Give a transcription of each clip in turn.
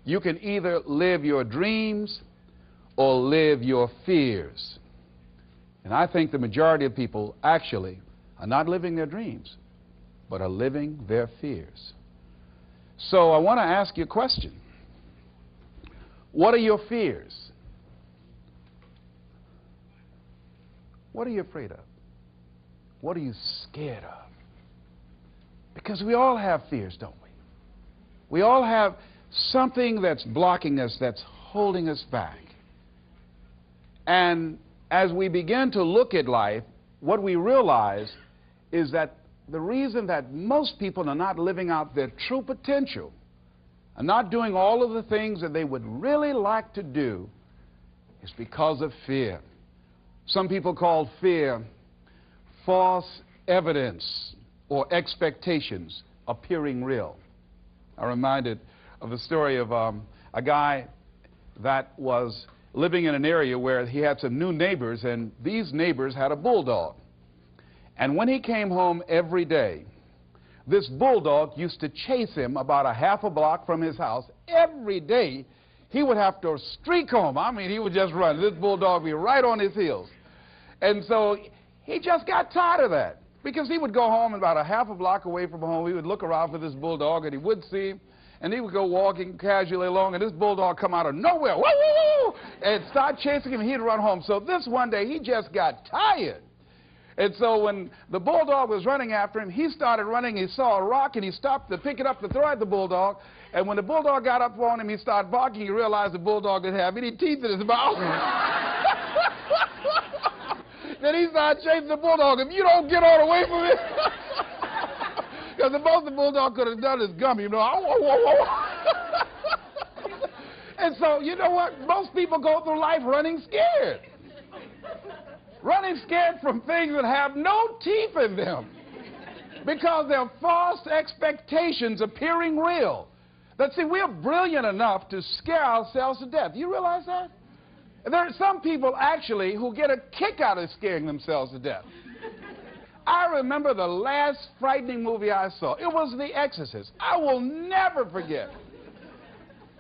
You can either live your dreams or live your fears. And I think the majority of people actually are not living their dreams, but are living their fears. So I want to ask you a question. What are your fears? What are you afraid of? What are you scared of? Because we all have fears, don't we? We all have something that's blocking us, that's holding us back. And as we begin to look at life, what we realize is that the reason that most people are not living out their true potential, are not doing all of the things that they would really like to do, is because of fear. Some people call fear false evidence or expectations appearing real. I'm reminded of the story of a guy that was living in an area where he had some new neighbors, and these neighbors had a bulldog. And when he came home every day, this bulldog used to chase him about a half a block from his house. Every day, he would have to streak home. I mean, he would just run. This bulldog would be right on his heels. And so he just got tired of that, because he would go home about a half a block away from home. He would look around for this bulldog, and he wouldn't see him. And he would go walking casually along, and this bulldog come out of nowhere, woo, woo, woo, and start chasing him, and he'd run home. So this one day, he just got tired. And so when the bulldog was running after him, he started running. He saw a rock, and he stopped to pick it up to throw at the bulldog. And when the bulldog got up on him, he started barking. He realized the bulldog didn't have any teeth in his mouth. Then he started chasing the bulldog. If you don't get on away from it, because the most the bulldog could have done is gum, you know. And so, you know what? Most people go through life running scared. Running scared from things that have no teeth in them, because they're false expectations appearing real. That, see, we're brilliant enough to scare ourselves to death. You realize that? There are some people actually who get a kick out of scaring themselves to death. I remember the last frightening movie I saw. It was The Exorcist. I will never forget.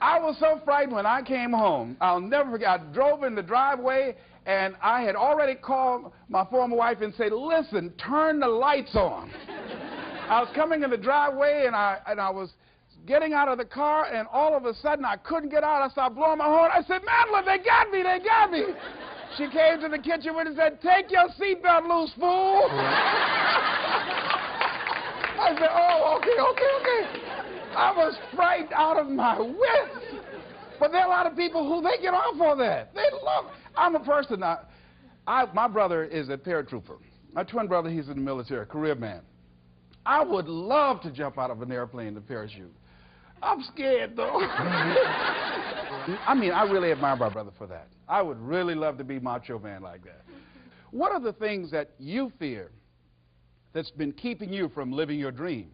I was so frightened when I came home. I'll never forget. I drove in the driveway, and I had already called my former wife and said, listen, turn the lights on. I was coming in the driveway, and I was getting out of the car, and all of a sudden I couldn't get out. I started blowing my horn. I said, Madeline, they got me, they got me. She came to the kitchen and said, take your seatbelt loose, fool. I said, oh, okay. I was frightened out of my wits. But there are a lot of people who they get off on that. They love it. I'm a person, my brother is a paratrooper. My twin brother, he's in the military, a career man. I would love to jump out of an airplane to parachute. I'm scared, though. I mean, I really admire my brother for that. I would really love to be macho man like that. What are the things that you fear that's been keeping you from living your dream,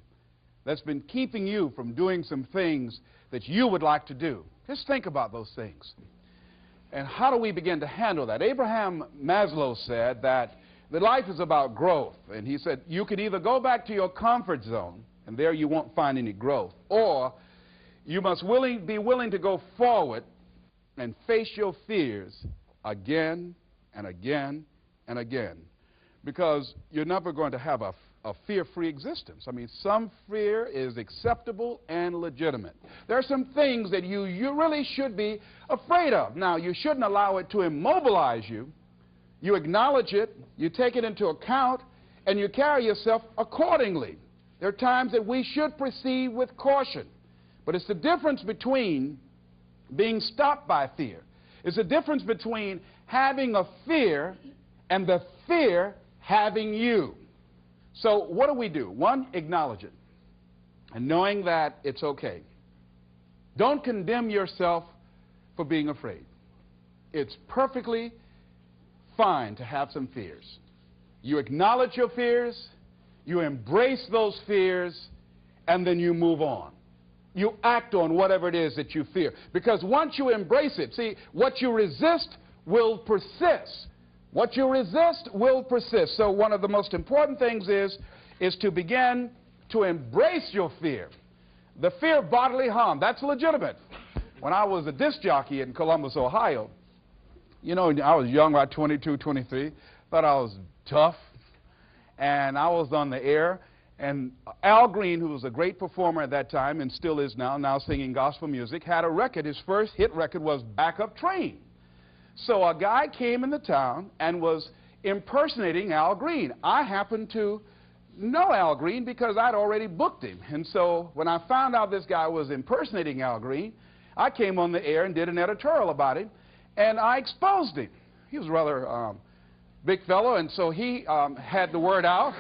that's been keeping you from doing some things that you would like to do? Just think about those things. And how do we begin to handle that? Abraham Maslow said that life is about growth. And he said you could either go back to your comfort zone, and there you won't find any growth, or you must be willing to go forward and face your fears again and again and again, because you're never going to have a fear-free existence. I mean, some fear is acceptable and legitimate. There are some things that you really should be afraid of. Now, you shouldn't allow it to immobilize you. You acknowledge it, you take it into account, and you carry yourself accordingly. There are times that we should proceed with caution. But it's the difference between being stopped by fear. It's the difference between having a fear and the fear having you. So what do? One, acknowledge it, and knowing that it's okay. Don't condemn yourself for being afraid. It's perfectly fine to have some fears. You acknowledge your fears, you embrace those fears, and then you move on. You act on whatever it is that you fear. Because once you embrace it, see, what you resist will persist. What you resist will persist. So one of the most important things is to begin to embrace your fear. The fear of bodily harm, that's legitimate. when I was a disc jockey in Columbus, Ohio, you know, I was young, about 22, 23, thought I was tough, and I was on the air, and Al Green, who was a great performer at that time and still is now singing gospel music, had a record. His first hit record was Back Up Train. So a guy came in the town and was impersonating Al Green. I happened to know Al Green because I'd already booked him. And so when I found out this guy was impersonating Al Green, I came on the air and did an editorial about him, and I exposed him. He was a rather big fellow, and so he had the word out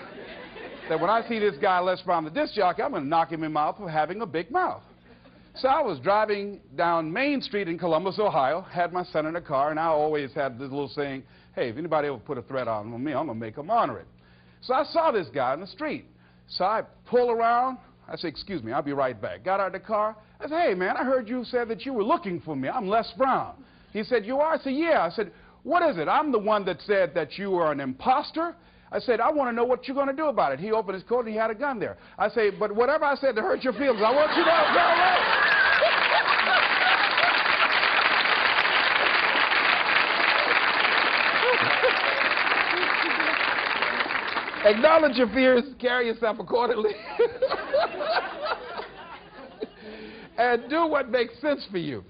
that when I see this guy Les Brown, the disc jockey, I'm going to knock him in the mouth for having a big mouth. So I was driving down Main Street in Columbus, Ohio, had my son in the car, and I always had this little saying, hey, if anybody ever put a threat on me, I'm going to make them honor it. So I saw this guy in the street. So I pull around. I said, excuse me, I'll be right back. Got out of the car. I said, hey, man, I heard you said that you were looking for me. I'm Les Brown. He said, you are? I said, yeah. I said, what is it? I'm the one that said that you are an imposter. I said, I want to know what you're going to do about it. He opened his coat and he had a gun there. I say, but whatever I said to hurt your feelings, I want you to know it's all right. Acknowledge your fears, carry yourself accordingly, and do what makes sense for you.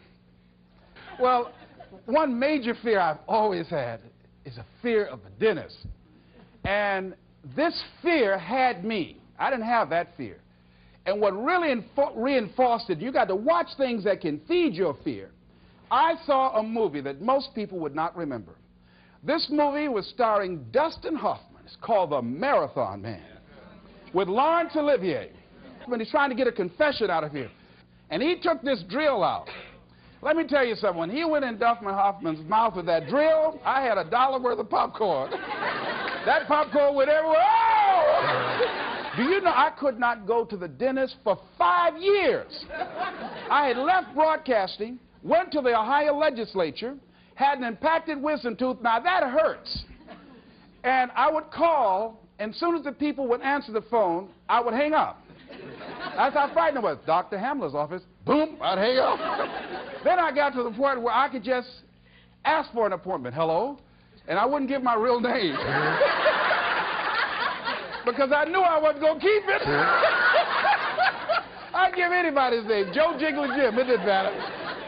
Well, one major fear I've always had is a fear of the dentist. And this fear had me. I didn't have that fear. And what really reinforced it, you got to watch things that can feed your fear. I saw a movie that most people would not remember. This movie was starring Dustin Hoffman. It's called The Marathon Man, with Laurence Olivier. When he's trying to get a confession out of him. And he took this drill out. Let me tell you something. When he went in Dustin Hoffman's mouth with that drill, I had $1 worth of popcorn. That popcorn went everywhere. Oh! Do you know I could not go to the dentist for 5 years? I had left broadcasting, went to the Ohio legislature, had an impacted wisdom tooth. Now that hurts. And I would call, and as soon as the people would answer the phone, I would hang up. That's how frightened I was. Dr. Hamler's office, boom, I'd hang up. Then I got to the point where I could just ask for an appointment. Hello? And I wouldn't give my real name. Because I knew I wasn't going to keep it. I'd give anybody's name. Joe Jiggly Jim, it didn't matter.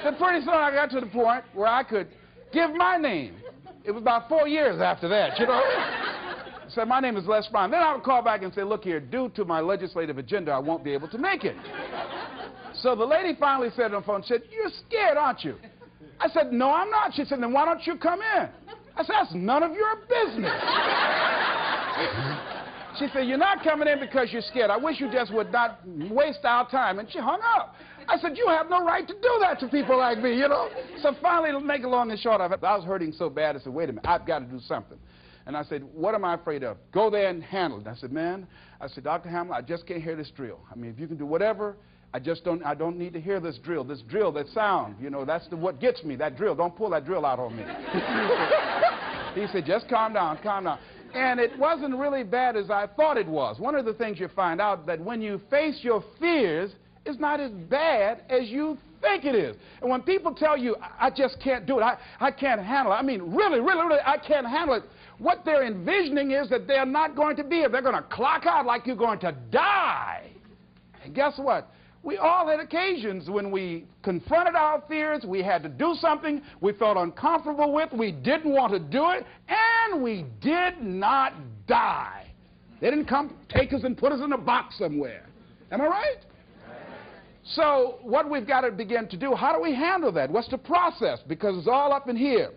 Then pretty soon I got to the point where I could give my name. It was about 4 years after that, you know. I said, my name is Les Brown. Then I would call back and say, look here, due to my legislative agenda, I won't be able to make it. So the lady finally said on the phone, said, you're scared, aren't you? I said, no, I'm not. She said, then why don't you come in? I said, that's none of your business. She said, you're not coming in because you're scared. I wish you just would not waste our time. And she hung up. I said, you have no right to do that to people like me, you know. So finally, to make it long and short of it, I was hurting so bad, I said, wait a minute, I've got to do something. And I said, what am I afraid of? Go there and handle it. And I said, man, I said, Dr. Hamler, I just can't hear this drill. I mean, if you can do whatever, I don't need to hear this drill, that sound. You know, that's what gets me, that drill. Don't pull that drill out on me. He said, just calm down, calm down. And it wasn't really bad as I thought it was. One of the things you find out that when you face your fears, it's not as bad as you think it is. And when people tell you, I just can't do it, I can't handle it, I mean, really, I can't handle it, what they're envisioning is that they're not going to be here. They're going to clock out like you're going to die. And guess what? We all had occasions when we confronted our fears, we had to do something we felt uncomfortable with, we didn't want to do it, and we did not die. They didn't come take us and put us in a box somewhere. Am I right? So what we've got to begin to do, how do we handle that? What's the process? Because it's all up in here.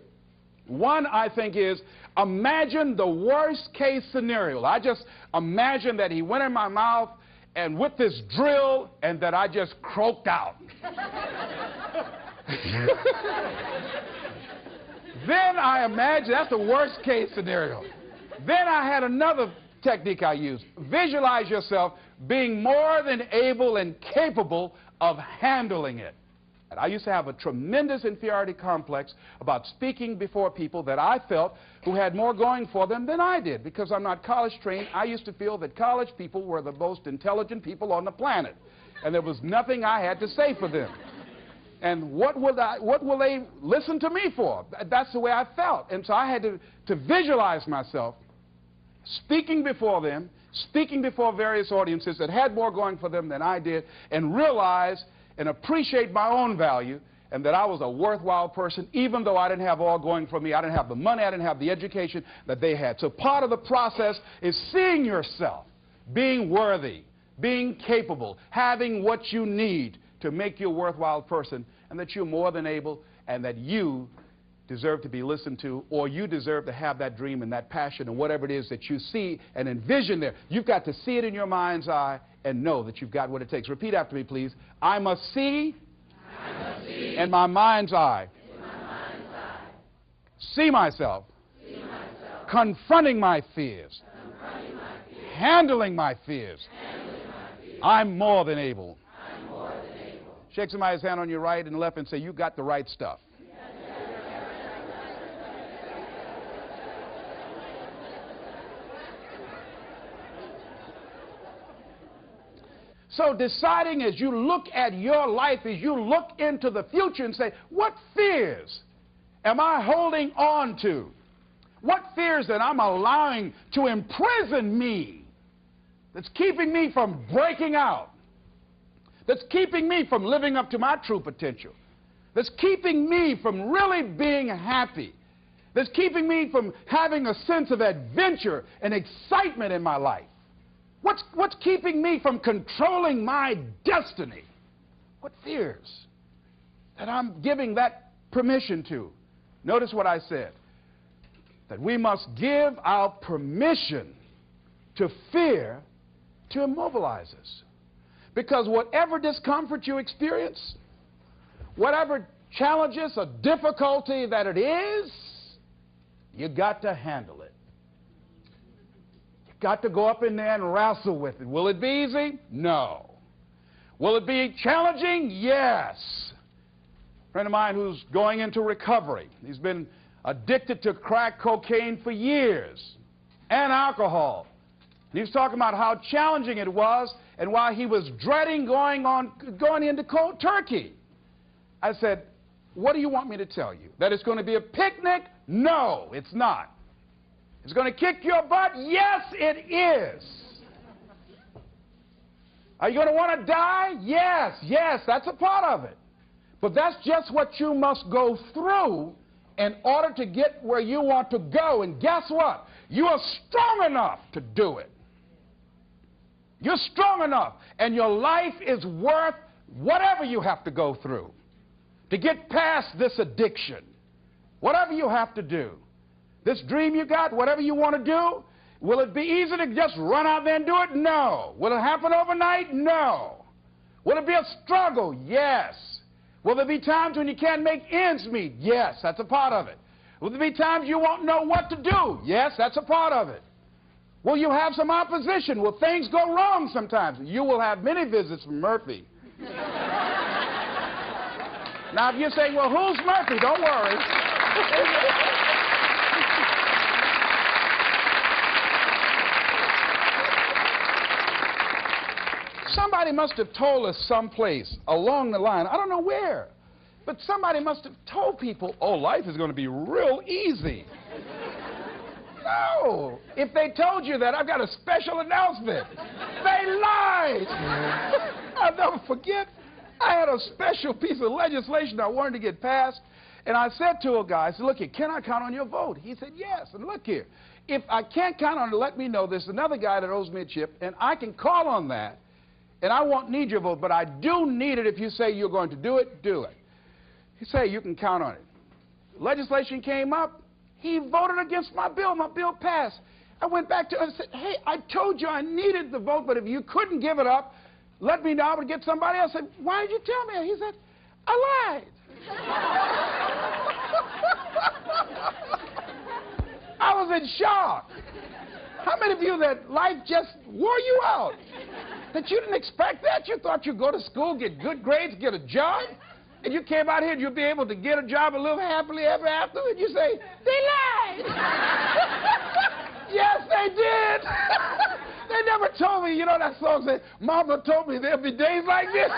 One, I think, is imagine the worst case scenario. I just imagine that he went in my mouth and with this drill, and that I just croaked out. Then I imagine, that's the worst case scenario. Then I had another technique I used. Visualize yourself being more than able and capable of handling it. And I used to have a tremendous inferiority complex about speaking before people that I felt who had more going for them than I did. Because I'm not college trained, I used to feel that college people were the most intelligent people on the planet. And there was nothing I had to say for them. And what will they listen to me for? That's the way I felt. And so I had to visualize myself speaking before them, speaking before various audiences that had more going for them than I did, and realize and appreciate my own value and that I was a worthwhile person, even though I didn't have all going for me. I didn't have the money, I didn't have the education that they had. So part of the process is seeing yourself, being worthy, being capable, having what you need to make you a worthwhile person, and that you're more than able, and that you deserve to be listened to, or you deserve to have that dream and that passion and whatever it is that you see and envision there. You've got to see it in your mind's eye and know that you've got what it takes. Repeat after me, please. I must see, in my mind's eye, see myself, confronting my fears, handling my fears. I'm more than able. Shake somebody's hand on your right and left and say, you got the right stuff. So deciding as you look at your life, as you look into the future and say, what fears am I holding on to? What fears that I'm allowing to imprison me, that's keeping me from breaking out, that's keeping me from living up to my true potential, that's keeping me from really being happy, that's keeping me from having a sense of adventure and excitement in my life? What's keeping me from controlling my destiny? What fears that I'm giving that permission to? Notice what I said, that we must give our permission to fear to immobilize us. Because whatever discomfort you experience, whatever challenges or difficulty that it is, you got to handle it. Got to go up in there and wrestle with it. Will it be easy? No. Will it be challenging? Yes. A friend of mine who's going into recovery. He's been addicted to crack cocaine for years and alcohol. And he was talking about how challenging it was and why he was dreading going into cold turkey. I said, what do you want me to tell you? That it's going to be a picnic? No, it's not. It's going to kick your butt? Yes, it is. Are you going to want to die? Yes, that's a part of it. But that's just what you must go through in order to get where you want to go. And guess what? You are strong enough to do it. You're strong enough, and your life is worth whatever you have to go through to get past this addiction. Whatever you have to do. This dream you got, whatever you want to do, will it be easy to just run out there and do it? No. Will it happen overnight? No. Will it be a struggle? Yes. Will there be times when you can't make ends meet? Yes, that's a part of it. Will there be times you won't know what to do? Yes, that's a part of it. Will you have some opposition? Will things go wrong sometimes? You will have many visits from Murphy. Now, if you're saying, well, who's Murphy? Don't worry. Somebody must have told us someplace along the line, I don't know where, but somebody must have told people, oh, life is going to be real easy. No. If they told you that, I've got a special announcement. They lied. I'll never forget, I had a special piece of legislation I wanted to get passed, and I said to a guy, I said, look here, can I count on your vote? He said, yes. And look here, if I can't count on it, let me know. There's another guy that owes me a chip, and I can call on that. And I won't need your vote, but I do need it if you say you're going to do it, do it. He said, you can count on it. Legislation came up. He voted against my bill. My bill passed. I went back to him and said, hey, I told you I needed the vote, but if you couldn't give it up, let me know. I would get somebody else. I said, why did you tell me? He said, I lied. I was in shock. How many of you that life just wore you out? That you didn't expect that? You thought you'd go to school, get good grades, get a job, and you came out here and you'd be able to get a job and live happily ever after, and you say, they lied. Yes, they did. They never told me, you know that song said, Mama told me there'll be days like this.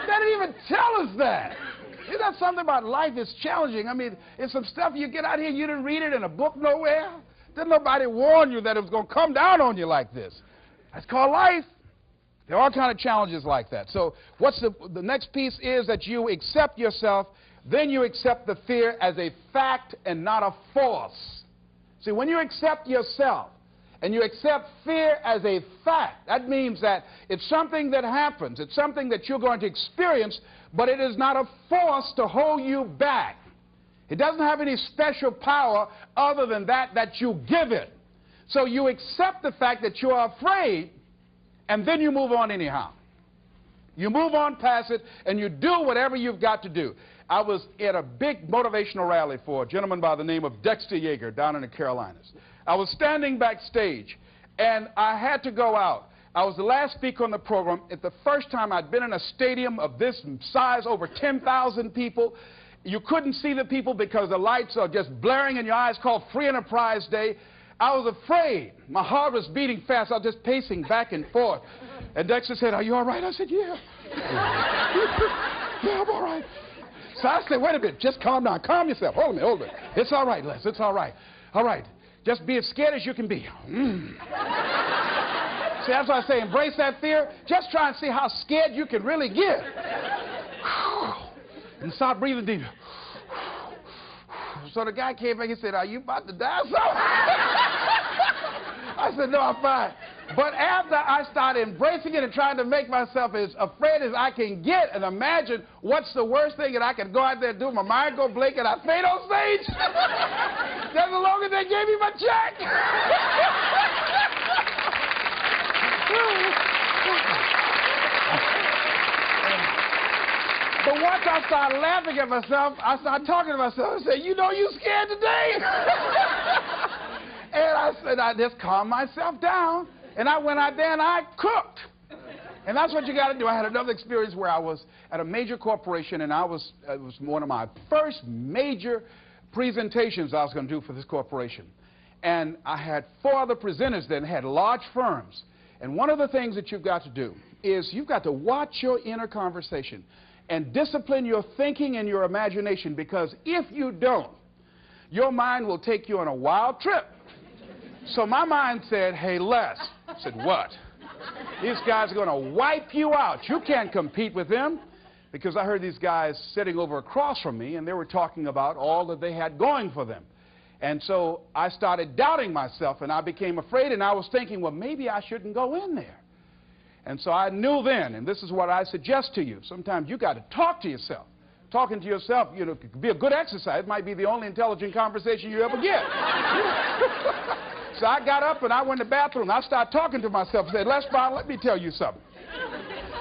They didn't even tell us that. Isn't that something about life is challenging? I mean, it's some stuff you get out here, you didn't read it in a book nowhere. Didn't nobody warn you that it was going to come down on you like this. That's called life. There are all kind of challenges like that. So what's the next piece is that you accept yourself, then you accept the fear as a fact and not a force. See, when you accept yourself and you accept fear as a fact, that means that it's something that happens. It's something that you're going to experience, but it is not a force to hold you back. It doesn't have any special power other than that you give it. So you accept the fact that you are afraid, and then you move on anyhow. You move on past it, and you do whatever you've got to do. I was at a big motivational rally for a gentleman by the name of Dexter Yeager down in the Carolinas. I was standing backstage, and I had to go out. I was the last speaker on the program. It's the first time I'd been in a stadium of this size, over 10,000 people. You couldn't see the people because the lights are just blaring in your eyes, called Free Enterprise Day. I was afraid. My heart was beating fast. I was just pacing back and forth. And Dexter said, "Are you all right?" I said, "Yeah." "Yeah, I'm all right." So I said, "Wait a minute. Just calm down. Calm yourself. Hold a minute. Hold a minute. It's all right, Les. It's all right. All right. Just be as scared as you can be." See, that's why I say embrace that fear. Just try and see how scared you can really get. And start breathing deep. So the guy came back and said, "Are you about to die or something?" I said, "No, I'm fine." But after I started embracing it and trying to make myself as afraid as I can get and imagine what's the worst thing that I can go out there and do, my mind go blink and I fade on stage, that's as long as they gave me my check. But once I started laughing at myself, I started talking to myself. I said, "You know you scared today?" And I said, I just calmed myself down. And I went out there and I cooked. And that's what you got to do. I had another experience where I was at a major corporation, and it was one of my first major presentations I was going to do for this corporation. And I had 4 other presenters that had large firms. And one of the things that you've got to do is you've got to watch your inner conversation and discipline your thinking and your imagination, because if you don't, your mind will take you on a wild trip. So my mind said, "Hey, Les." I said, "What?" "These guys are going to wipe you out. You can't compete with them." Because I heard these guys sitting over across from me, and they were talking about all that they had going for them. And so I started doubting myself, and I became afraid, and I was thinking, well, maybe I shouldn't go in there. And so I knew then, and this is what I suggest to you, sometimes you got to talk to yourself. Talking to yourself, you know, could be a good exercise. It might be the only intelligent conversation you ever get. So I got up and I went to the bathroom. I started talking to myself and said, "Les Brown, let me tell you something.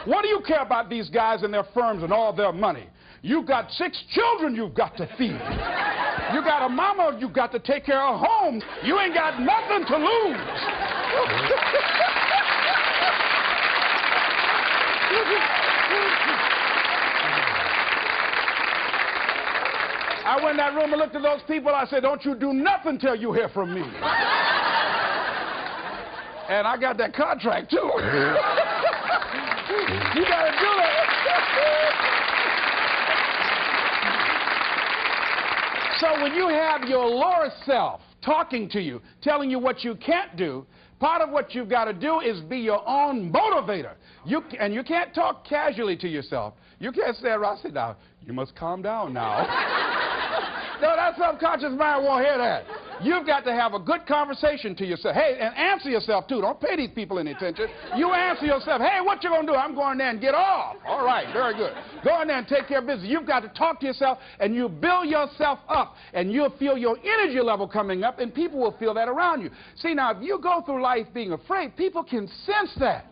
What do you care about these guys and their firms and all their money? You've got 6 children you've got to feed. You got a mama you've got to take care of home. You ain't got nothing to lose." I went in that room and looked at those people. I said, "Don't you do nothing till you hear from me." And I got that contract, too. You got to do that. So when you have your lower self talking to you, telling you what you can't do, part of what you've got to do is be your own motivator. And you can't talk casually to yourself. You can't say, "I said, now, you must calm down now." No, that subconscious mind won't hear that. You've got to have a good conversation to yourself. Hey, and answer yourself, too. Don't pay these people any attention. You answer yourself, "Hey, what you going to do?" "I'm going there and get off." "All right, very good. Go in there and take care of business." You've got to talk to yourself, and you build yourself up, and you'll feel your energy level coming up, and people will feel that around you. See, now, if you go through life being afraid, people can sense that.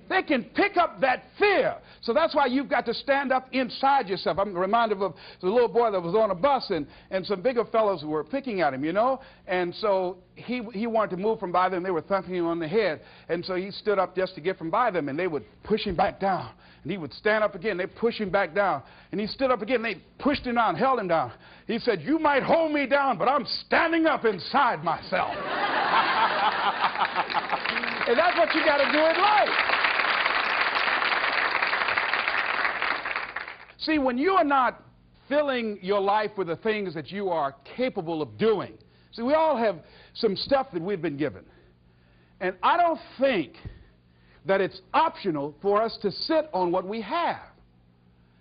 They can pick up that fear. So that's why you've got to stand up inside yourself. I'm reminded of the little boy that was on a bus, and some bigger fellows were picking at him, you know. And so he wanted to move from by them. They were thumping him on the head. And so he stood up just to get from by them, and they would push him back down. And he would stand up again. They push him back down. And he stood up again. And they pushed him down, held him down. He said, "You might hold me down, but I'm standing up inside myself." And that's what you got to do in life. See, when you are not filling your life with the things that you are capable of doing. See, we all have some stuff that we've been given. And I don't think that it's optional for us to sit on what we have.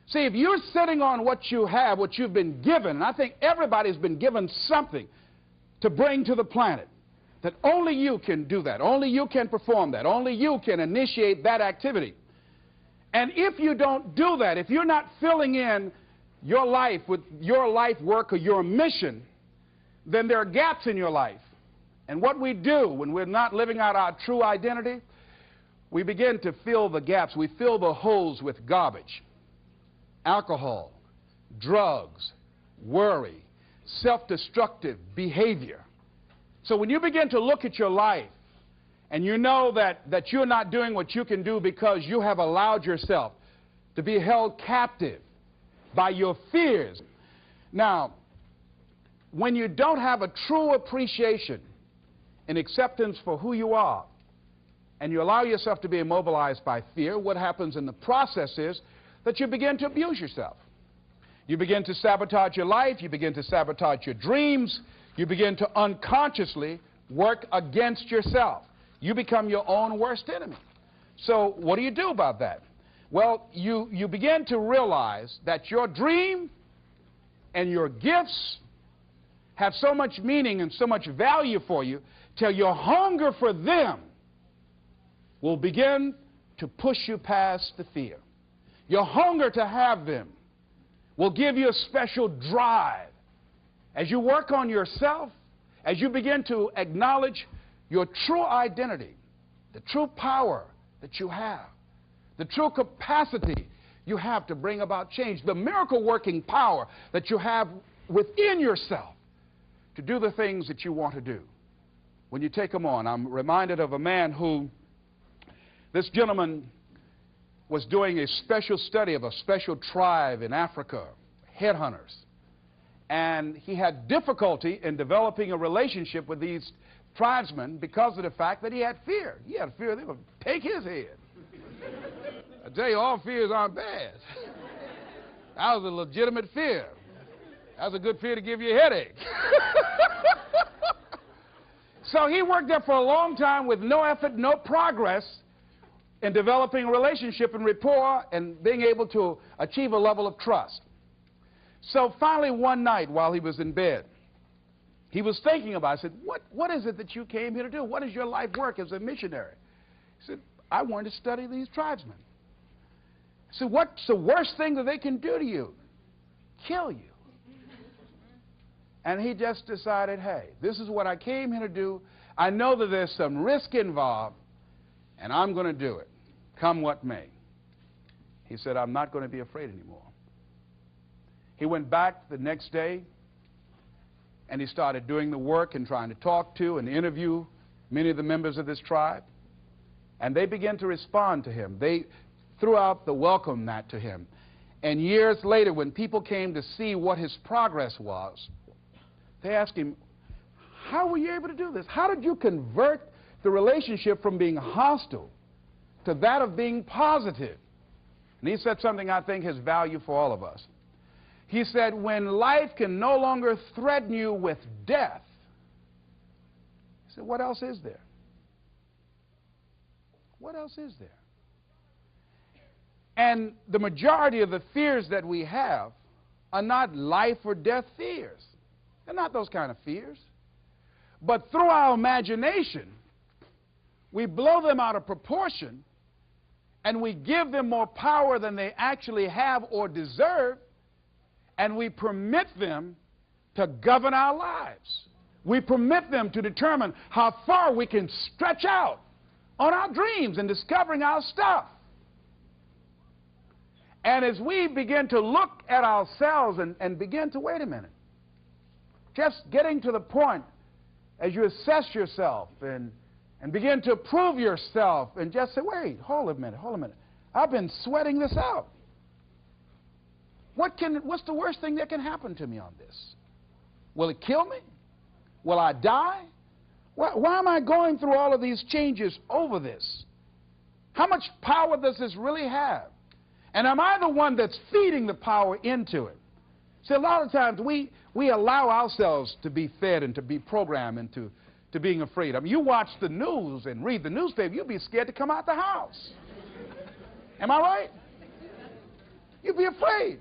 See, if you're sitting on what you have, what you've been given, and I think everybody's been given something to bring to the planet, that only you can do that, only you can perform that, only you can initiate that activity. And if you don't do that, if you're not filling in your life with your life work or your mission, then there are gaps in your life. And what we do when we're not living out our true identity, we begin to fill the gaps. We fill the holes with garbage, alcohol, drugs, worry, self-destructive behavior. So when you begin to look at your life and you know that you're not doing what you can do because you have allowed yourself to be held captive by your fears. Now, when you don't have a true appreciation and acceptance for who you are, and you allow yourself to be immobilized by fear, what happens in the process is that you begin to abuse yourself. You begin to sabotage your life, you begin to sabotage your dreams, you begin to unconsciously work against yourself. You become your own worst enemy. So what do you do about that? Well, you begin to realize that your dream and your gifts have so much meaning and so much value for you till your hunger for them will begin to push you past the fear. Your hunger to have them will give you a special drive. As you work on yourself, as you begin to acknowledge your true identity, the true power that you have, the true capacity you have to bring about change, the miracle-working power that you have within yourself to do the things that you want to do. When you take them on, I'm reminded of a man who, this gentleman was doing a special study of a special tribe in Africa, headhunters. And he had difficulty in developing a relationship with these tribesmen because of the fact that he had fear. He had fear they would take his head. I tell you, all fears aren't bad. That was a legitimate fear. That was a good fear to give you a headache. So he worked there for a long time with no effort, no progress in developing a relationship and rapport and being able to achieve a level of trust. So finally one night while he was in bed, he was thinking about it. I said, what is it that you came here to do? What is your life work as a missionary? He said, I wanted to study these tribesmen. I said, what's the worst thing that they can do to you? Kill you. And he just decided, hey, this is what I came here to do. I know that there's some risk involved, and I'm going to do it, come what may. He said, I'm not going to be afraid anymore. He went back the next day, and he started doing the work and trying to talk to and interview many of the members of this tribe. And they began to respond to him. They threw out the welcome mat to him. And years later, when people came to see what his progress was, they asked him, how were you able to do this? How did you convert the relationship from being hostile to that of being positive? And he said something I think has value for all of us. He said, when life can no longer threaten you with death, he said, what else is there? What else is there? And the majority of the fears that we have are not life or death fears. They're not those kind of fears. But through our imagination, we blow them out of proportion and we give them more power than they actually have or deserve, and we permit them to govern our lives. We permit them to determine how far we can stretch out on our dreams and discovering our stuff. And as we begin to look at ourselves and begin to, wait a minute, just getting to the point as you assess yourself and begin to prove yourself and just say, wait, hold a minute. I've been sweating this out. What's the worst thing that can happen to me on this? Will it kill me? Will I die? Why am I going through all of these changes over this? How much power does this really have? And am I the one that's feeding the power into it? See, a lot of times we allow ourselves to be fed and to be programmed into being afraid. I mean, you watch the news and read the newspaper, you'll be scared to come out the house. Am I right? You'll be afraid.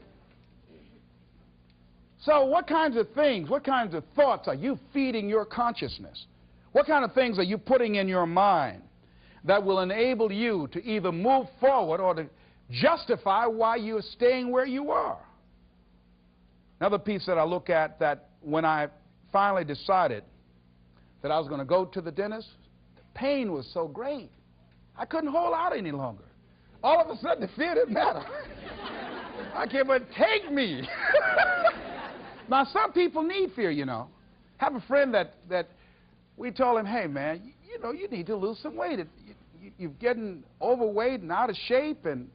So what kinds of things, what kinds of thoughts are you feeding your consciousness? What kind of things are you putting in your mind that will enable you to either move forward or to justify why you're staying where you are? Another piece that I look at, that when I finally decided that I was going to go to the dentist, the pain was so great. I couldn't hold out any longer. All of a sudden, the fear didn't matter. I can't but take me. Now, some people need fear, you know. I have a friend that we told him, hey, man, you know, you need to lose some weight. You're getting overweight and out of shape, and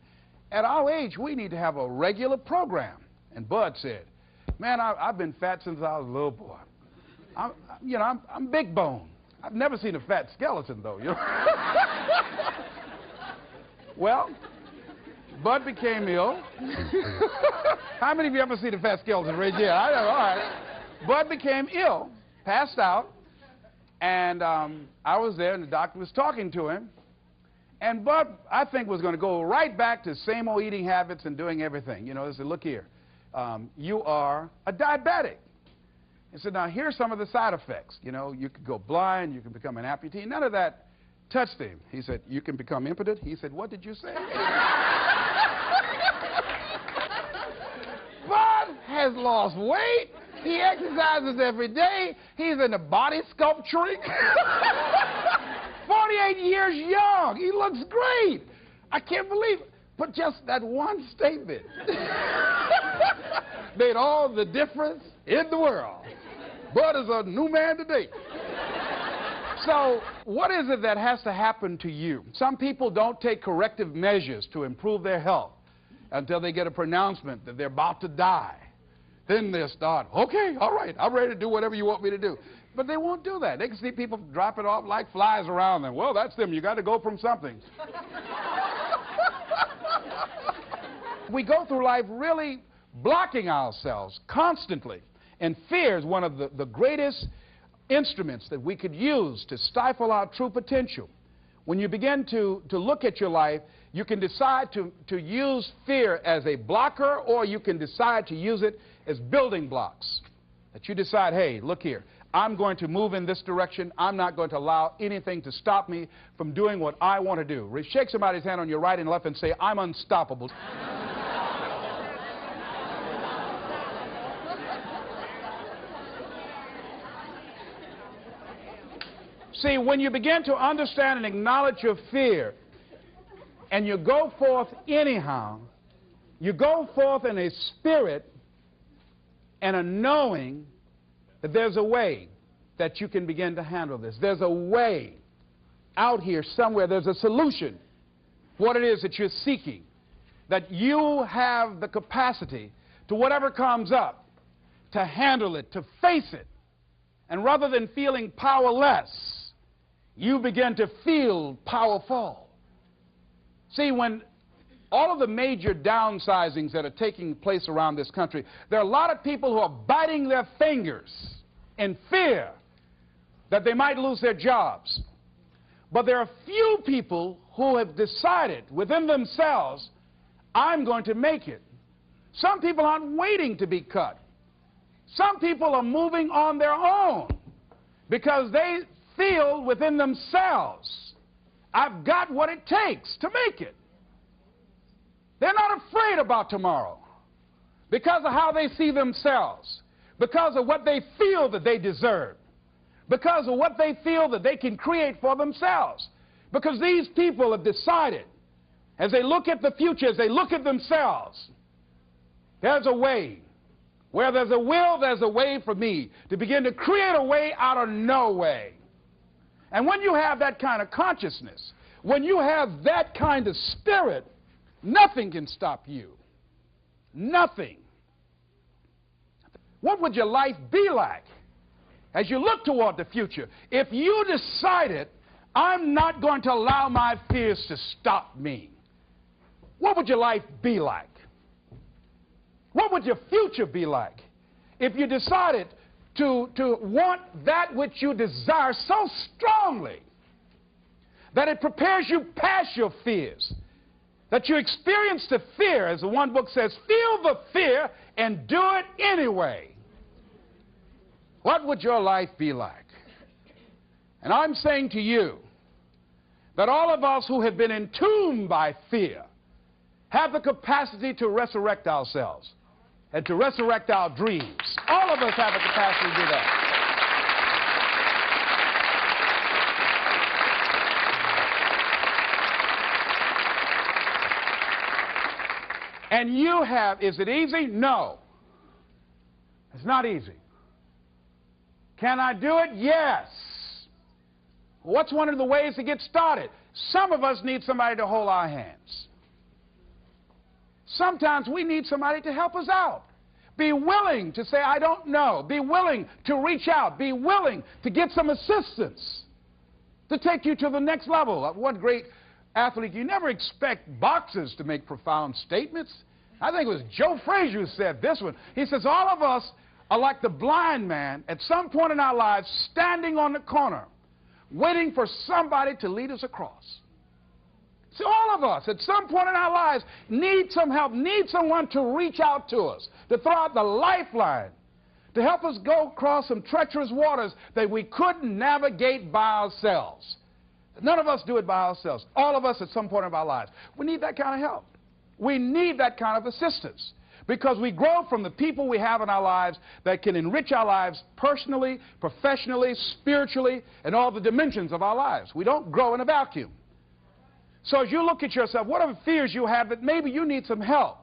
at our age, we need to have a regular program. And Bud said, man, I've been fat since I was a little boy. I'm big bone. I've never seen a fat skeleton, though, you know. Well, Bud became ill. How many of you ever seen a fat skeleton? Raise your hand. I know, all right. Bud became ill, passed out, and I was there, and the doctor was talking to him. And Bud, I think, was going to go right back to same old eating habits and doing everything. You know, he said, look here, you are a diabetic. He said, now, here's some of the side effects. You know, you could go blind, you can become an amputee. None of that touched him. He said, you can become impotent. He said, what did you say? Bud has lost weight. He exercises every day. He's into body sculpturing. 48 years young. He looks great. I can't believe it. But just that one statement made all the difference in the world. Bud is a new man today. So what is it that has to happen to you? Some people don't take corrective measures to improve their health until they get a pronouncement that they're about to die. Then they'll start, okay, all right, I'm ready to do whatever you want me to do. But they won't do that. They can see people drop it off like flies around them. Well, that's them. You got to go from something. We go through life really blocking ourselves constantly. And fear is one of the greatest instruments that we could use to stifle our true potential. When you begin to look at your life, you can decide to use fear as a blocker, or you can decide to use it as building blocks. That you decide, hey, look here, I'm going to move in this direction. I'm not going to allow anything to stop me from doing what I want to do. Shake somebody's hand on your right and left and say, I'm unstoppable. See, when you begin to understand and acknowledge your fear, and you go forth anyhow, you go forth in a spirit and a knowing that there's a way that you can begin to handle this. There's a way out here somewhere. There's a solution. What it is that you're seeking. That you have the capacity to whatever comes up, to handle it, to face it. And rather than feeling powerless, you begin to feel powerful. See, when all of the major downsizings that are taking place around this country, there are a lot of people who are biting their fingers in fear that they might lose their jobs. But there are few people who have decided within themselves, I'm going to make it. Some people aren't waiting to be cut. Some people are moving on their own because they feel within themselves, I've got what it takes to make it. They're not afraid about tomorrow because of how they see themselves, because of what they feel that they deserve, because of what they feel that they can create for themselves. Because these people have decided, as they look at the future, as they look at themselves, there's a way. Where there's a will, there's a way for me to begin to create a way out of no way. And when you have that kind of consciousness, when you have that kind of spirit, nothing can stop you. Nothing. What would your life be like as you look toward the future if you decided, I'm not going to allow my fears to stop me? What would your life be like? What would your future be like if you decided to want that which you desire so strongly that it prepares you past your fears, that you experience the fear, as the one book says, feel the fear and do it anyway? What would your life be like? And I'm saying to you that all of us who have been entombed by fear have the capacity to resurrect ourselves and to resurrect our dreams. All of us have the capacity to do that. And you have, is it easy? No. It's not easy. Can I do it? Yes. What's one of the ways to get started? Some of us need somebody to hold our hands. Sometimes we need somebody to help us out. Be willing to say, I don't know. Be willing to reach out. Be willing to get some assistance to take you to the next level. One great athlete, you never expect boxers to make profound statements. I think it was Joe Frazier who said this one. He says, all of us are like the blind man at some point in our lives standing on the corner waiting for somebody to lead us across. So all of us at some point in our lives need some help, need someone to reach out to us, to throw out the lifeline, to help us go across some treacherous waters that we couldn't navigate by ourselves. None of us do it by ourselves. All of us at some point in our lives. We need that kind of help. We need that kind of assistance because we grow from the people we have in our lives that can enrich our lives personally, professionally, spiritually, and all the dimensions of our lives. We don't grow in a vacuum. So as you look at yourself, what are the fears you have that maybe you need some help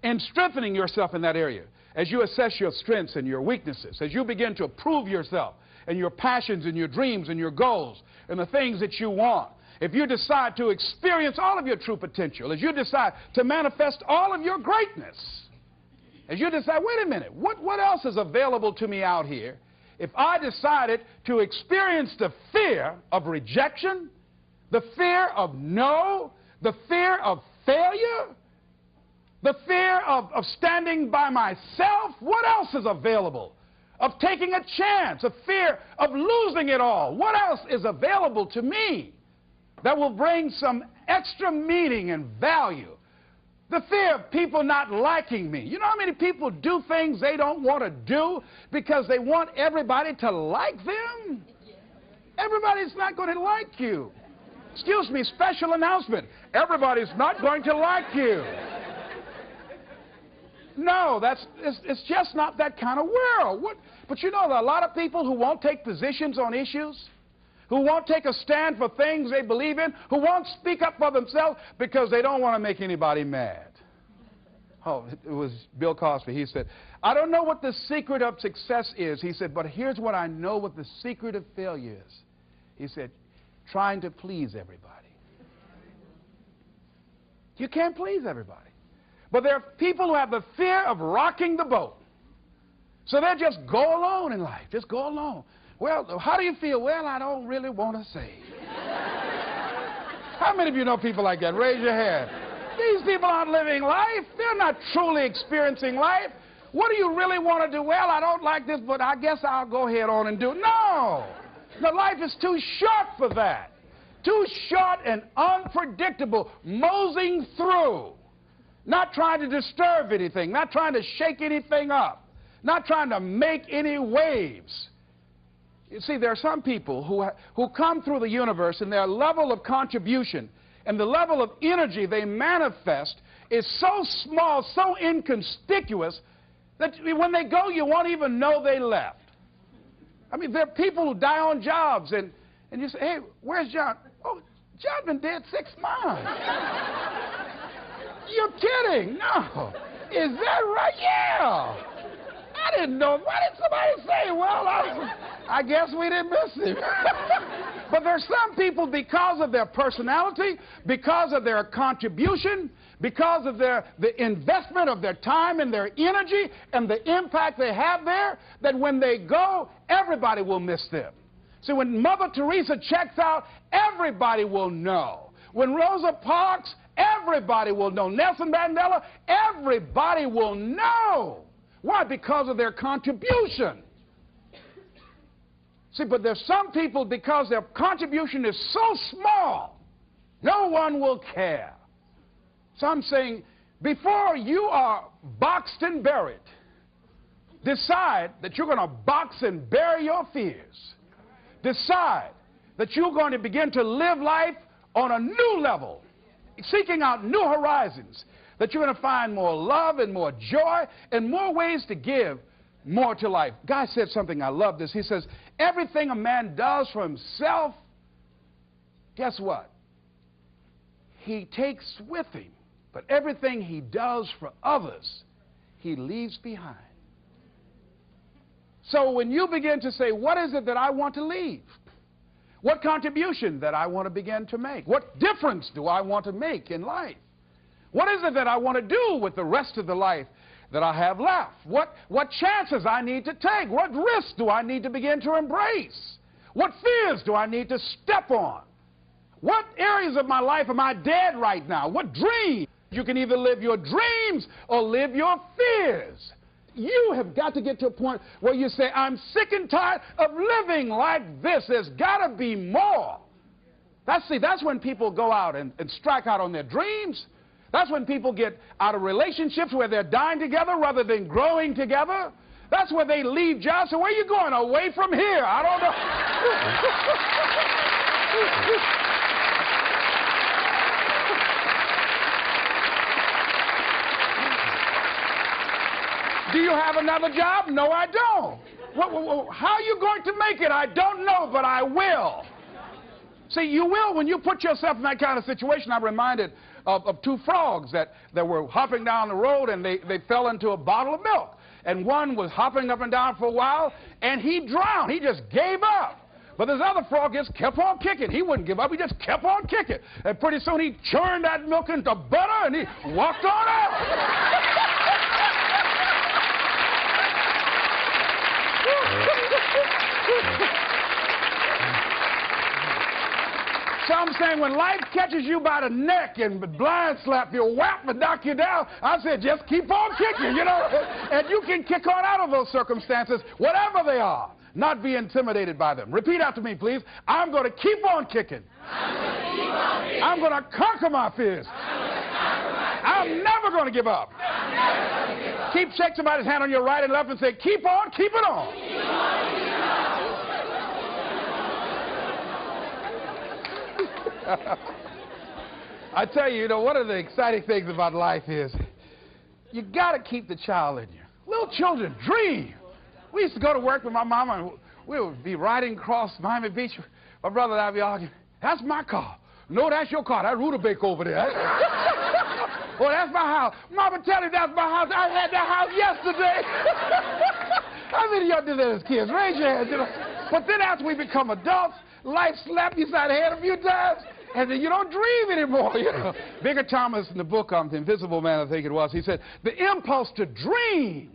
in strengthening yourself in that area? As you assess your strengths and your weaknesses, as you begin to approve yourself and your passions and your dreams and your goals and the things that you want, if you decide to experience all of your true potential, as you decide to manifest all of your greatness, as you decide, wait a minute, what else is available to me out here if I decided to experience the fear of rejection, the fear of no, the fear of failure, the fear of standing by myself? What else is available? Of taking a chance, a fear of losing it all. What else is available to me that will bring some extra meaning and value? The fear of people not liking me. You know how many people do things they don't want to do because they want everybody to like them? Everybody's not going to like you. Excuse me, special announcement. Everybody's not going to like you. No, it's just not that kind of world. But you know, there are a lot of people who won't take positions on issues, who won't take a stand for things they believe in, who won't speak up for themselves because they don't want to make anybody mad. Oh, it was Bill Cosby. He said, I don't know what the secret of success is. He said, but here's what I know what the secret of failure is. He said, trying to please everybody. You can't please everybody. But there are people who have the fear of rocking the boat. So they just go alone in life. Just go alone. Well, how do you feel? Well, I don't really want to say. How many of you know people like that? Raise your hand. These people aren't living life. They're not truly experiencing life. What do you really want to do? Well, I don't like this, but I guess I'll go ahead on and do it. No. No, life is too short for that. Too short and unpredictable, moseying through. Not trying to disturb anything, not trying to shake anything up, not trying to make any waves. You see, there are some people who come through the universe and their level of contribution and the level of energy they manifest is so small, so inconspicuous, that when they go, you won't even know they left. I mean, there are people who die on jobs, and you say, hey, where's John? Oh, John's been dead 6 months. You're kidding. No. Is that right? Yeah. I didn't know. Why did somebody say, well, I guess we didn't miss him. But there's some people, because of their personality, because of their contribution, because of the investment of their time and their energy and the impact they have there, that when they go, everybody will miss them. See, when Mother Teresa checks out, everybody will know. When Rosa Parks Everybody will know. Nelson Mandela, everybody will know. Why? Because of their contribution. See, but there's some people, because their contribution is so small, no one will care. So I'm saying, before you are boxed and buried, decide that you're going to box and bury your fears. Decide that you're going to begin to live life on a new level, seeking out new horizons, that you're going to find more love and more joy and more ways to give more to life. Guy said something, I love this. He says, everything a man does for himself, guess what? He takes with him. But everything he does for others, he leaves behind. So when you begin to say, what is it that I want to leave? What contribution that I want to begin to make? What difference do I want to make in life? What is it that I want to do with the rest of the life that I have left? What chances I need to take? What risks do I need to begin to embrace? What fears do I need to step on? What areas of my life am I dead right now? What dreams? You can either live your dreams or live your fears. You have got to get to a point where you say, I'm sick and tired of living like this. There's got to be more. That's when people go out and strike out on their dreams. That's when people get out of relationships where they're dying together rather than growing together. That's where they leave jobs. So where are you going? Away from here? I don't know. Do you have another job? No, I don't. How are you going to make it? I don't know, but I will. See, you will when you put yourself in that kind of situation. I'm reminded of two frogs that were hopping down the road, and they fell into a bottle of milk. And one was hopping up and down for a while, and he drowned. He just gave up. But this other frog just kept on kicking. He wouldn't give up. He just kept on kicking. And pretty soon he churned that milk into butter, and he walked on out. So I'm saying, when life catches you by the neck and blind slap you, whap and knock you down, I said, just keep on kicking, you know. And you can kick on out of those circumstances, whatever they are, not be intimidated by them. Repeat after me, please. I'm going to keep on kicking. I'm going to conquer my fears. I'm never going to give up. Shake somebody's hand on your right and left and say, keep on, keep it on. I tell you, one of the exciting things about life is you got to keep the child in you. Little children dream. We used to go to work with my mama, and we would be riding across Miami Beach. My brother and I would be arguing, that's my car. No, that's your car. That Rutabaga over there. Oh, that's my house. Mama, tell you that's my house. I had that house yesterday. How many of y'all did that as kids? Raise your hands. But then after we become adults, life slapped you side the head a few times, and then you don't dream anymore. Bigger Thomas, in the book, The Invisible Man, I think it was, he said, the impulse to dream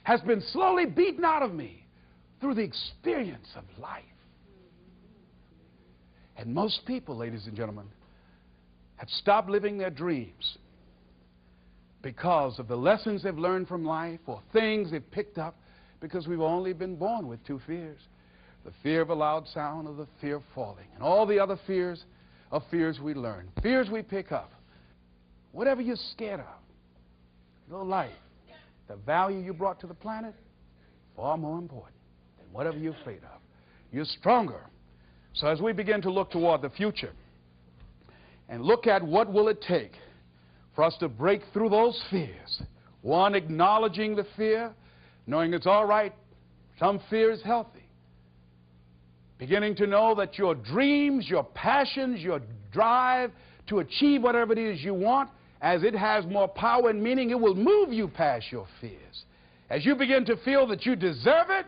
has been slowly beaten out of me through the experience of life. And most people, ladies and gentlemen, have stopped living their dreams because of the lessons they've learned from life or things they've picked up, because we've only been born with two fears. The fear of a loud sound, or the fear of falling. And all the other fears are fears we learn, fears we pick up. Whatever you're scared of, your life, the value you brought to the planet, far more important than whatever you're afraid of. You're stronger. So as we begin to look toward the future and look at what will it take for us to break through those fears, one, acknowledging the fear, knowing it's all right, some fear is healthy. Beginning to know that your dreams, your passions, your drive to achieve whatever it is you want, as it has more power and meaning, it will move you past your fears. As you begin to feel that you deserve it,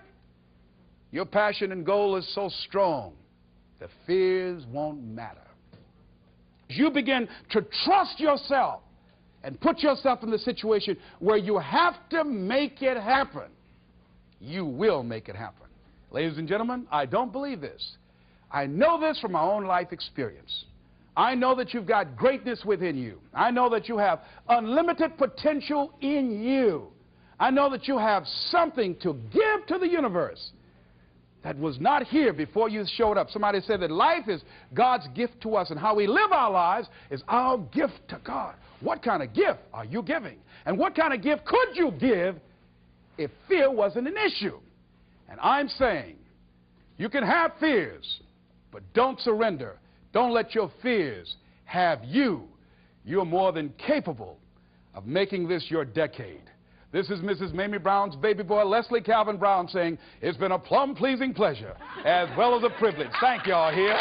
your passion and goal is so strong, the fears won't matter. As you begin to trust yourself and put yourself in the situation where you have to make it happen, you will make it happen. Ladies and gentlemen, I don't believe this. I know this from my own life experience. I know that you've got greatness within you. I know that you have unlimited potential in you. I know that you have something to give to the universe that was not here before you showed up. Somebody said that life is God's gift to us, and how we live our lives is our gift to God. What kind of gift are you giving? And what kind of gift could you give if fear wasn't an issue? And I'm saying you can have fears, but don't surrender. Don't let your fears have you. You're more than capable of making this your decade. This is Mrs. Mamie Brown's baby boy, Leslie Calvin Brown, saying, it's been a plumb pleasing pleasure as well as a privilege. Thank y'all here.